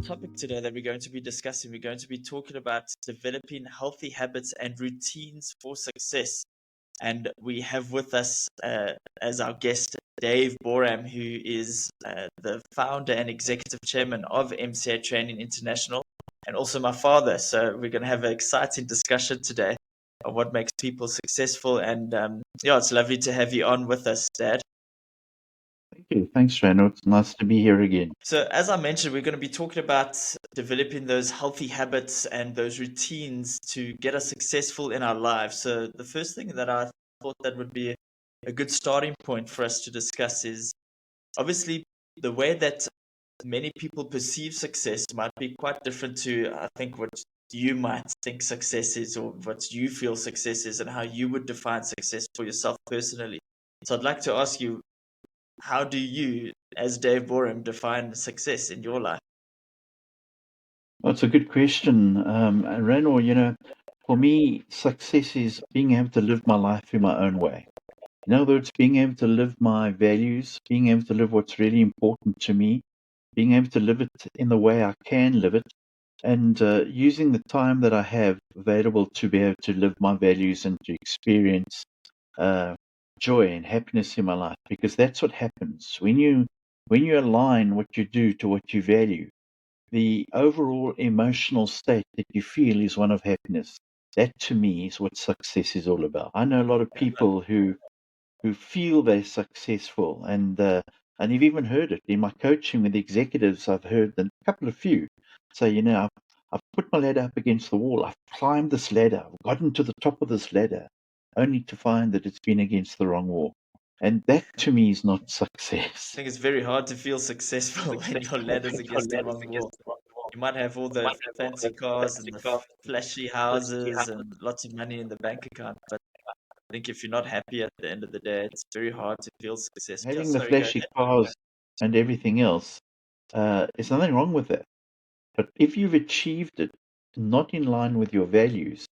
topic today that we're going to be discussing. We're going to be talking about developing healthy habits and routines for success. And we have with us as our guest Dave Boreham, who is the founder and executive chairman of MCA Training International, and also my father. So we're going to have an exciting discussion today of what makes people successful. And yeah, it's lovely to have you on with us, Dad. Thank you. Thanks, Raynor. It's nice to be here again. So, as I mentioned, we're going to be talking about developing those healthy habits and those routines to get us successful in our lives. So, the first thing that I thought that would be a good starting point for us to discuss is obviously the way that many people perceive success might be quite different to, I think, what you might think success is or what you feel success is and how you would define success for yourself personally. So, I'd like to ask you, how do you, as Dave Boreham, define success in your life? Well, it's a good question. Raynor, for me, success is being able to live my life in my own way. In other words, being able to live my values, being able to live what's really important to me, being able to live it in the way I can live it, and using the time that I have available to be able to live my values and to experience uh, joy and happiness in my life. Because that's what happens when you align what you do to what you value. The overall emotional state that you feel is one of happiness. That to me is what success is all about. I know a lot of people who feel they're successful, and you've even heard it in my coaching with executives. I've heard a couple of few say, I've put my ladder up against the wall. I've climbed this ladder. I've gotten to the top of this ladder, only to find that it's been against the wrong wall. And that to me is not success. I think it's very hard to feel successful when your ladder's against the wrong wall. You might have all the fancy cars and the flashy houses and lots of money in the bank account, but I think if you're not happy at the end of the day, it's very hard to feel successful. Yeah, Having the sorry, go flashy ahead. cars and everything else, there's nothing wrong with that. But if you've achieved it not in line with your values,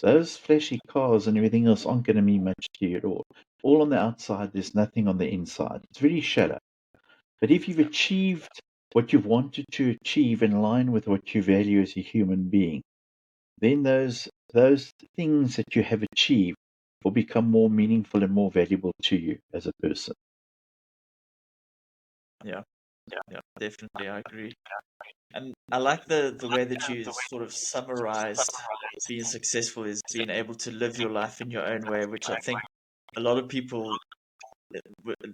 those flashy cars and everything else aren't going to mean much to you at all. All on the outside, there's nothing on the inside. It's very shallow. But if you've achieved what you've wanted to achieve in line with what you value as a human being, then those things that you have achieved will become more meaningful and more valuable to you as a person. Yeah, yeah, definitely, I agree. And I like the way that you sort of summarized being successful is being able to live your life in your own way, which I think a lot of people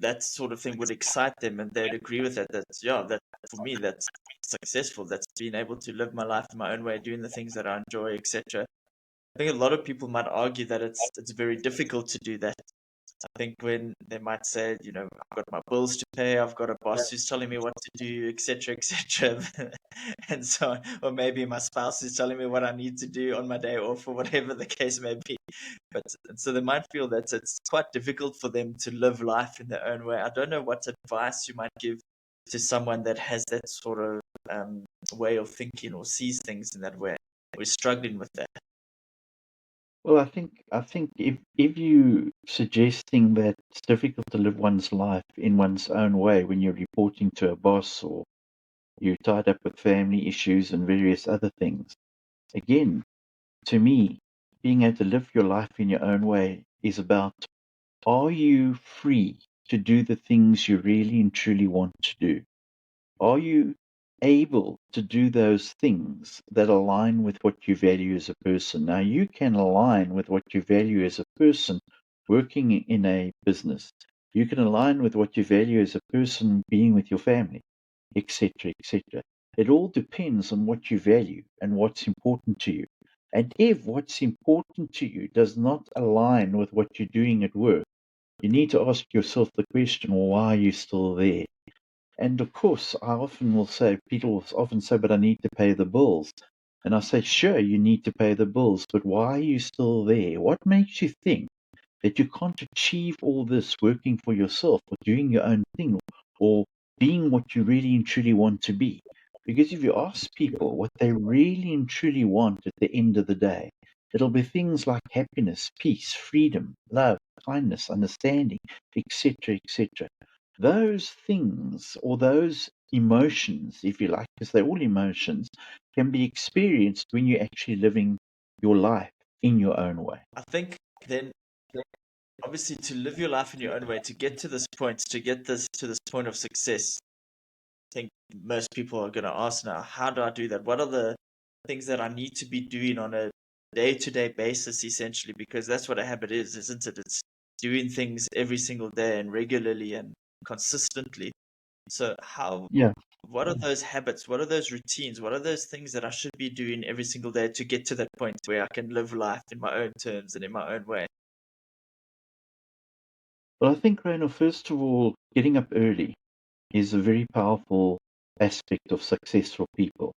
that sort of thing would excite them and they'd agree with that. That's, yeah, that for me, that's successful. That's being able to live my life in my own way, doing the things that I enjoy, etc. I think a lot of people might argue that it's very difficult to do that. I think when they might say, I've got my bills to pay, I've got a boss who's telling me what to do, etc., etc., and so on. Or maybe my spouse is telling me what I need to do on my day off, or whatever the case may be. But so they might feel that it's quite difficult for them to live life in their own way. I don't know what advice you might give to someone that has that sort of way of thinking or sees things in that way, or is struggling with that. Well, I think if you suggesting that it's difficult to live one's life in one's own way when you're reporting to a boss or you're tied up with family issues and various other things, again, to me, being able to live your life in your own way is about, are you free to do the things you really and truly want to do? Are you able to do those things that align with what you value as a person? Now, you can align with what you value as a person working in a business. You can align with what you value as a person being with your family, etc., etc. It all depends on what you value and what's important to you. And if what's important to you does not align with what you're doing at work, you need to ask yourself the question, well, why are you still there? And of course, I often will say, people will often say, but I need to pay the bills. And I say, sure, you need to pay the bills, but why are you still there? What makes you think that you can't achieve all this working for yourself or doing your own thing or being what you really and truly want to be? Because if you ask people what they really and truly want at the end of the day, it'll be things like happiness, peace, freedom, love, kindness, understanding, etc., etc. those things or those emotions, if you like, because they're all emotions, can be experienced when you're actually living your life in your own way. I think then obviously to live your life in your own way, to get to this point, to get this to this point of success, I think most people are going to ask now, how do I do that? What are the things that I need to be doing on a day-to-day basis, essentially? Because that's what a habit is, isn't it? It's doing things every single day and regularly and consistently. So Yeah. what are those habits? What are those routines? What are those things that I should be doing every single day to get to that point where I can live life in my own terms and in my own way? Well, I think, Raynor, first of all, getting up early is a very powerful aspect of successful people.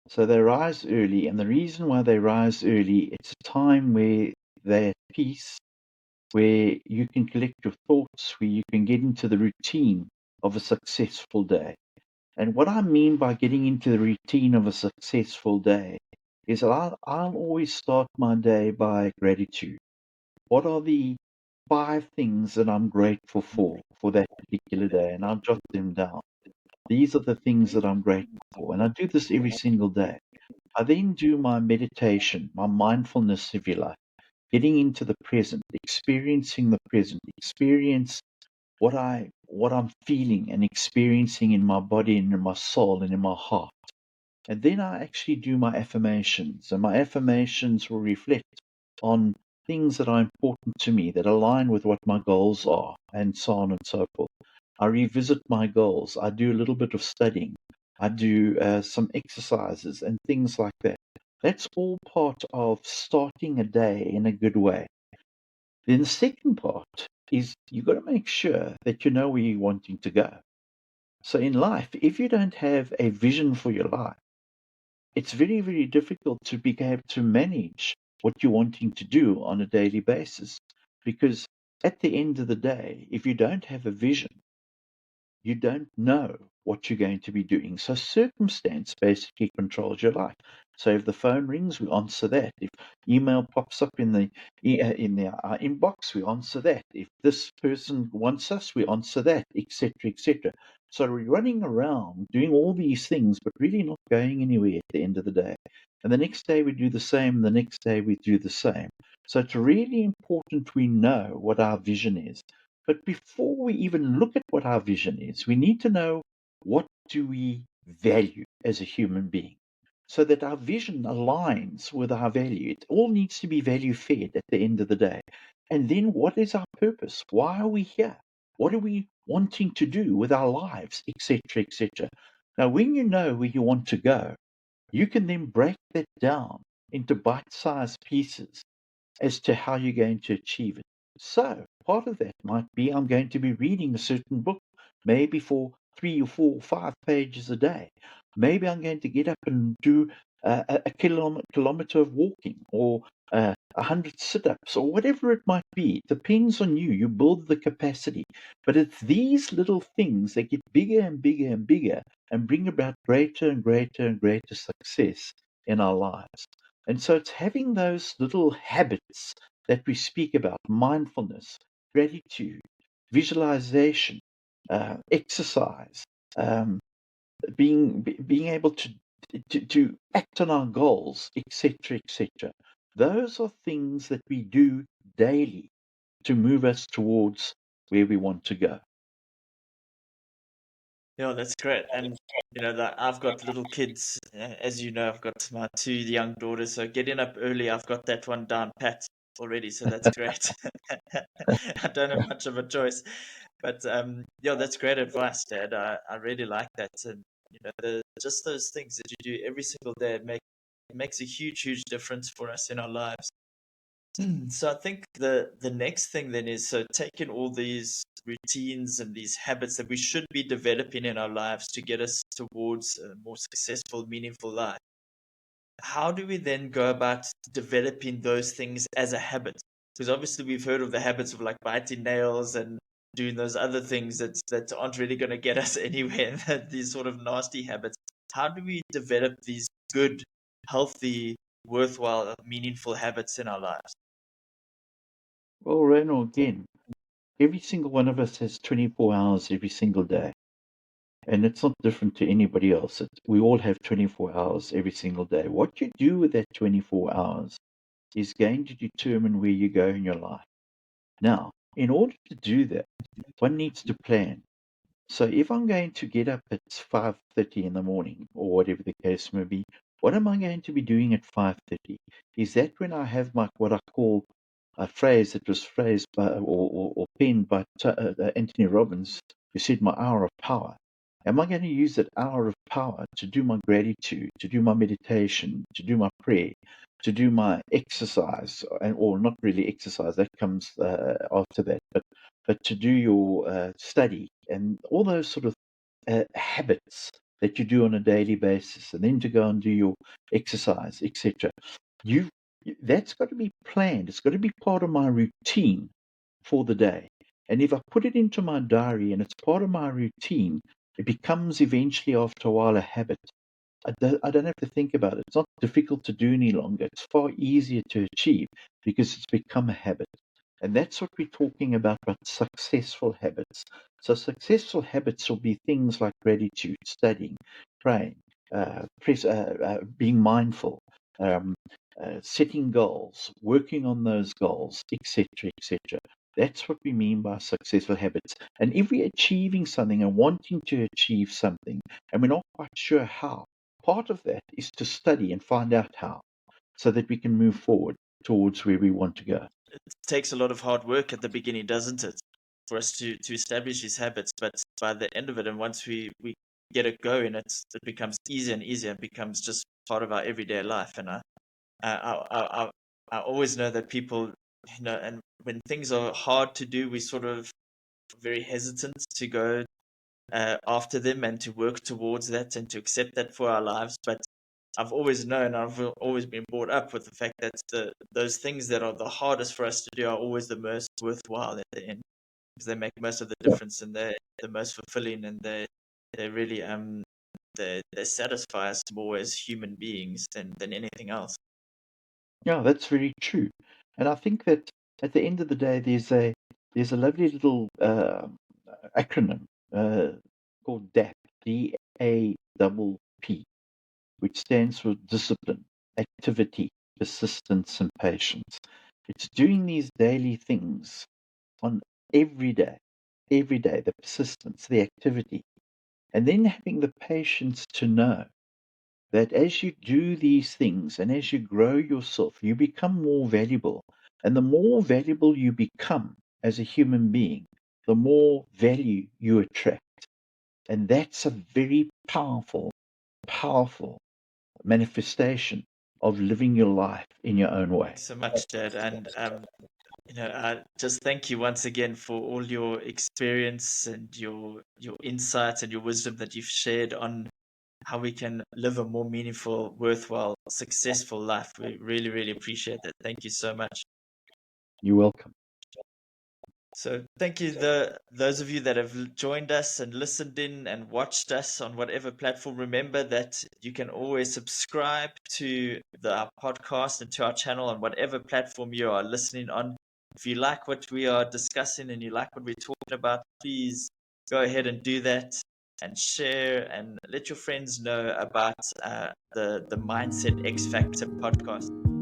So they rise early, and the reason why they rise early, it's a time where they're at peace, where you can collect your thoughts, where you can get into the routine of a successful day. And what I mean by getting into the routine of a successful day is I'll always start my day by gratitude. What are the 5 things that I'm grateful for that particular day? And I'll jot them down. These are the things that I'm grateful for. And I do this every single day. I then do my meditation, my mindfulness, if you like, getting into the present, experiencing the present, experience what I'm feeling and experiencing in my body and in my soul and in my heart. And then I actually do my affirmations, and my affirmations will reflect on things that are important to me, that align with what my goals are, and so on and so forth. I revisit my goals. I do a little bit of studying. I do some exercises and things like that. That's all part of starting a day in a good way. Then the second part is you've got to make sure that you know where you're wanting to go. So in life, if you don't have a vision for your life, it's very, very difficult to be able to manage what you're wanting to do on a daily basis. Because at the end of the day, if you don't have a vision, you don't know what you're going to be doing. So circumstance basically controls your life. So if the phone rings, we answer that. If email pops up in the inbox, we answer that. If this person wants us, we answer that, etc., etc. So we're running around doing all these things, but really not going anywhere at the end of the day. And the next day we do the same. The next day we do the same. So it's really important we know what our vision is. But before we even look at what our vision is, we need to know what do we value as a human being so that our vision aligns with our value. It all needs to be value fed at the end of the day. And then what is our purpose? Why are we here? What are we wanting to do with our lives, etc., etc. Now, when you know where you want to go, you can then break that down into bite-sized pieces as to how you're going to achieve it. So, part of that might be I'm going to be reading a certain book, maybe for 3 or 4 or 5 pages a day. Maybe I'm going to get up and do a kilometer of walking or 100 sit ups or whatever it might be. It depends on you. You build the capacity. But it's these little things that get bigger and bigger and bigger and bring about greater and greater and greater success in our lives. And so it's having those little habits that we speak about: mindfulness, gratitude, visualization, exercise, um, being able to act on our goals, etc., etc. Those are things that we do daily to move us towards where we want to go. Yeah, that's great. And that I've got little kids, as you know, I've got my 2 young daughters. So getting up early, I've got that one down pat already. So that's great. I don't have much of a choice, but yeah, that's great advice, Dad. I really like that. And just those things that you do every single day, it makes a huge, huge difference for us in our lives. So I think the next thing then is, so taking all these routines and these habits that we should be developing in our lives to get us towards a more successful, meaningful life. How do we then go about developing those things as a habit? Because obviously we've heard of the habits of like biting nails and doing those other things that aren't really going to get us anywhere. These sort of nasty habits. How do we develop these good, healthy, worthwhile, meaningful habits in our lives? Well, Reno, again, Every single one of us has 24 hours every single day. And it's not different to anybody else. We all have 24 hours every single day. What you do with that 24 hours is going to determine where you go in your life. Now, in order to do that, one needs to plan. So if I'm going to get up at 5:30 in the morning, or whatever the case may be, what am I going to be doing at 5:30? Is that when I have my what I call a phrase that was phrased by or penned by Anthony Robbins, who said, "My hour of power." Am I going to use that hour of power to do my gratitude, to do my meditation, to do my prayer, to do my exercise, or not really exercise, that comes after that, but to do your study and all those sort of habits that you do on a daily basis, and then to go and do your exercise, etc. You That's got to be planned. It's got to be part of my routine for the day. And if I put it into my diary and it's part of my routine, it becomes eventually after a while a habit. I don't have to think about it. It's not difficult to do any longer. It's far easier to achieve because it's become a habit. And that's what we're talking about successful habits. So successful habits will be things like gratitude, studying, praying, being mindful, um, setting goals, working on those goals, etc., etc. That's what we mean by successful habits. And if we're achieving something and wanting to achieve something, and we're not quite sure how, part of that is to study and find out how, so that we can move forward towards where we want to go. It takes a lot of hard work at the beginning, doesn't it, for us to establish these habits? But by the end of it, and once we get it going, it becomes easier and easier. It becomes just part of our everyday life. And I always know that people, and when things are hard to do, we sort of very hesitant to go after them and to work towards that and to accept that for our lives. But I've always known, I've always been brought up with the fact that those things that are the hardest for us to do are always the most worthwhile at the end, because they make most of the Yeah, difference, and they're the most fulfilling, and they really they satisfy us more as human beings than anything else. yeah, that's very true. And I think that at the end of the day, there's a lovely little acronym called DAP, DAPP, which stands for discipline, activity, persistence, and patience. It's doing these daily things on every day, the persistence, the activity, and then having the patience to know that as you do these things and as you grow yourself, you become more valuable. And the more valuable you become as a human being, the more value you attract. And that's a very powerful, powerful manifestation of living your life in your own way. Thanks so much, Dad, and just thank you once again for all your experience and your insights and your wisdom that you've shared on how we can live a more meaningful, worthwhile, successful life. We really, really appreciate that. Thank you so much. You're welcome. So thank you, those of you that have joined us and listened in and watched us on whatever platform. Remember that you can always subscribe to our podcast and to our channel on whatever platform you are listening on. If you like what we are discussing and you like what we're talking about, please go ahead and do that and share and let your friends know about the Mindset X Factor podcast.